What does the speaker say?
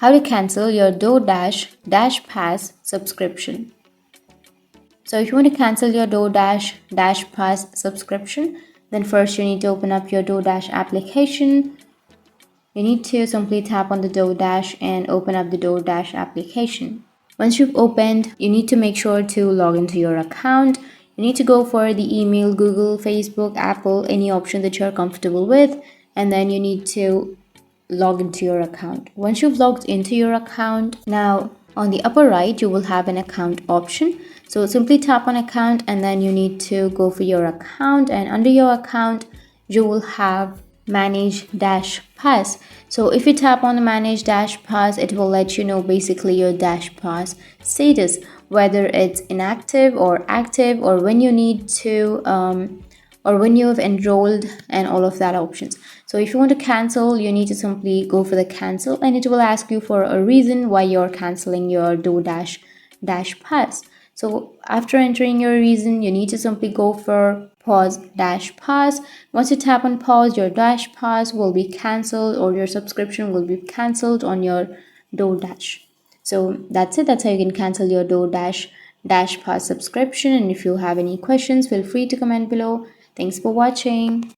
How to cancel your DoorDash DashPass subscription. So if you want to cancel your DoorDash DashPass subscription, then first you need to open up your DoorDash application. You need to simply tap on the DoorDash and open up the DoorDash application. Once you've opened, you need to make sure to log into your account. You need to go for the email, Google, Facebook, Apple, any option that you're comfortable with, and then you need to log into your account. Once you've logged into your account, now on the upper right you will have an account option. So simply tap on account and then you need to go for your account, and under your account you will have manage dash pass. So if you tap on the manage dash pass, it will let you know basically your dash pass status, whether it's inactive or active, or when you need to or when you have enrolled, and all of that options. So if you want to cancel, you need to simply go for the cancel, and it will ask you for a reason why you're canceling your DoorDash DashPass. So after entering your reason, you need to simply go for pause DashPass. Once you tap on pause, your DashPass will be cancelled, or your subscription will be cancelled on your DoorDash. So that's it. That's how you can cancel your DoorDash DashPass subscription. And if you have any questions, feel free to comment below. Thanks for watching.